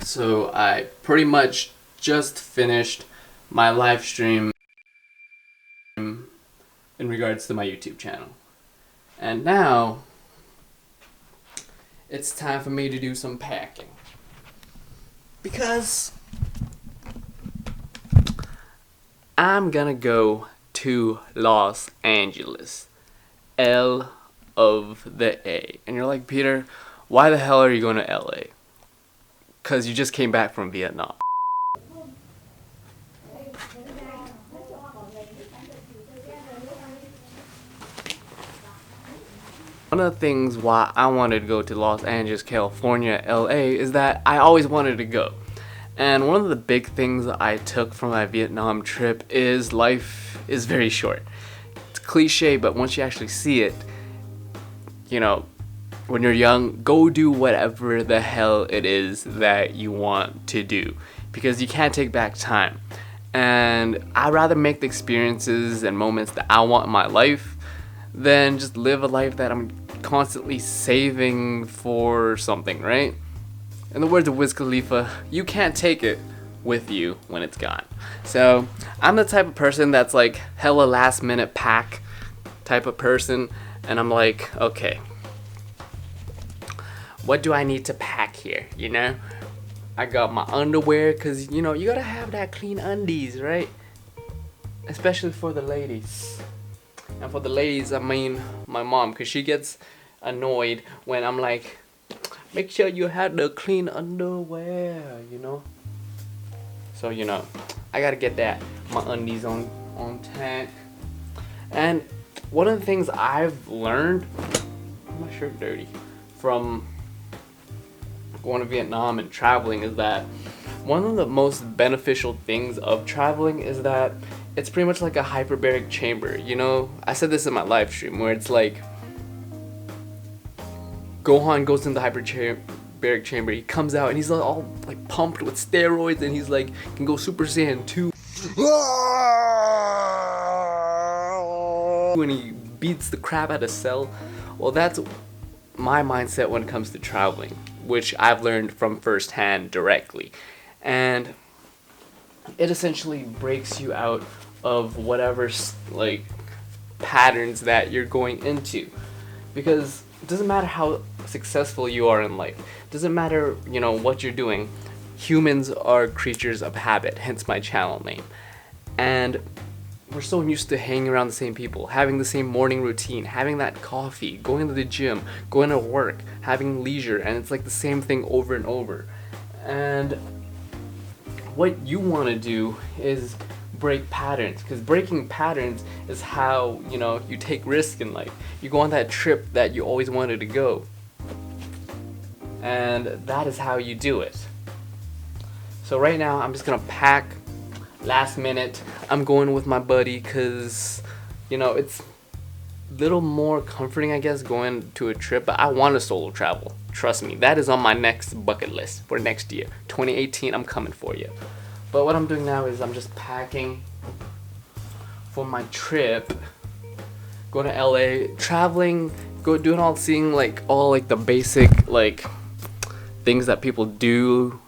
So I pretty much just finished my live stream in regards to my YouTube channel. And now it's time for me to do some packing. Because I'm gonna go to Los Angeles. L of the A. And you're like, Peter, why the hell are you going to LA? Because you just came back from Vietnam. One of the things why I wanted to go to Los Angeles, California, LA is that I always wanted to go. And one of the big things I took from my Vietnam trip is life is very short. It's cliche, but once you actually see it, when you're young, go do whatever the hell it is that you want to do, because you can't take back time. And I'd rather make the experiences and moments that I want in my life than just live a life that I'm constantly saving for something, right? In the words of Wiz Khalifa, you can't take it with you when it's gone. So I'm the type of person that's like hella last minute pack type of person, and I'm like, okay, what do I need to pack here, I got my underwear, because, you gotta have that clean undies, right? Especially for the ladies. And for the ladies, I mean my mom, because she gets annoyed when I'm like, make sure you have the clean underwear, So, I gotta get my undies on tank. And one of the things I've learned, my shirt dirty, from going to Vietnam and traveling is that one of the most beneficial things of traveling is that it's pretty much like a hyperbaric chamber. I said this in my live stream where it's like Gohan goes in the hyperbaric chamber, he comes out and he's all like pumped with steroids and he's like can go Super Saiyan 2 when he beats the crap out of Cell. Well, that's my mindset when it comes to traveling, which I've learned from firsthand directly. And it essentially breaks you out of whatever like patterns that you're going into, because it doesn't matter how successful you are in life, it doesn't matter what you're doing. Humans are creatures of habit, hence my channel name. And we're so used to hanging around the same people, having the same morning routine, having that coffee, going to the gym, going to work, having leisure, and it's like the same thing over and over. And what you want to do is break patterns, because breaking patterns is how you take risks in life. You go on that trip that you always wanted to go, and that is how you do it. So right now I'm just gonna pack last minute. I'm going with my buddy because it's a little more comforting, I guess, going to a trip, but I want to solo travel. Trust me, that is on my next bucket list for next year, 2018. I'm coming for you. But what I'm doing now is I'm just packing for my trip, going to LA, traveling, seeing all the basic things that people do,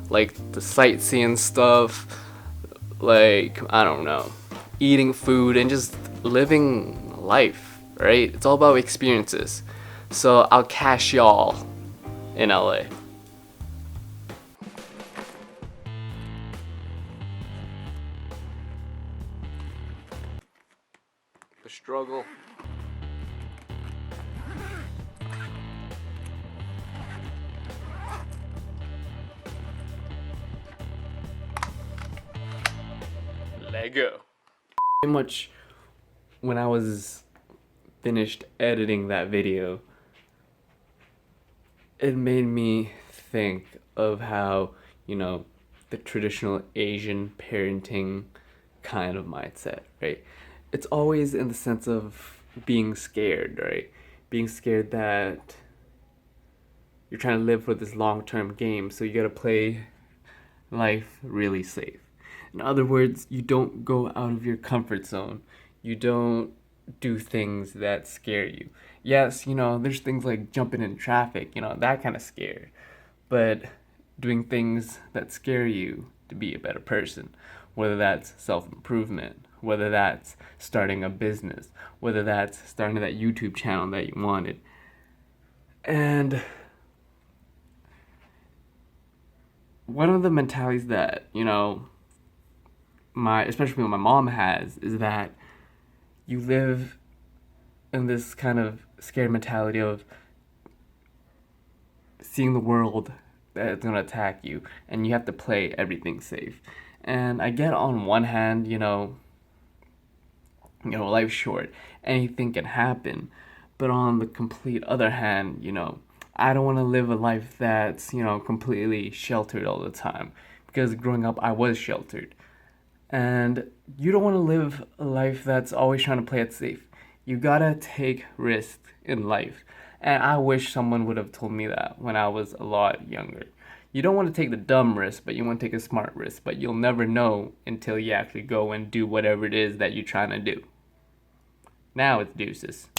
like the sightseeing stuff, I don't know, eating food and just living life, right? It's all about experiences. So I'll catch y'all in LA. The struggle. Let go. Pretty much when I was finished editing that video, it made me think of how, the traditional Asian parenting kind of mindset, right? It's always in the sense of being scared, right? Being scared that you're trying to live for this long-term game, so you gotta play life really safe. In other words, you don't go out of your comfort zone. You don't do things that scare you. Yes, there's things like jumping in traffic, that kind of scare. But doing things that scare you to be a better person, whether that's self-improvement, whether that's starting a business, whether that's starting that YouTube channel that you wanted. And one of the mentalities that, especially what my mom has, is that you live in this kind of scared mentality of seeing the world that's gonna attack you, and you have to play everything safe. And I get, on one hand, life's short, anything can happen. But on the complete other hand, I don't want to live a life that's, completely sheltered all the time. Because growing up, I was sheltered. And you don't want to live a life that's always trying to play it safe. You gotta take risks in life. And I wish someone would have told me that when I was a lot younger. You don't want to take the dumb risk, but you want to take a smart risk. But you'll never know until you actually go and do whatever it is that you're trying to do. Now it's deuces.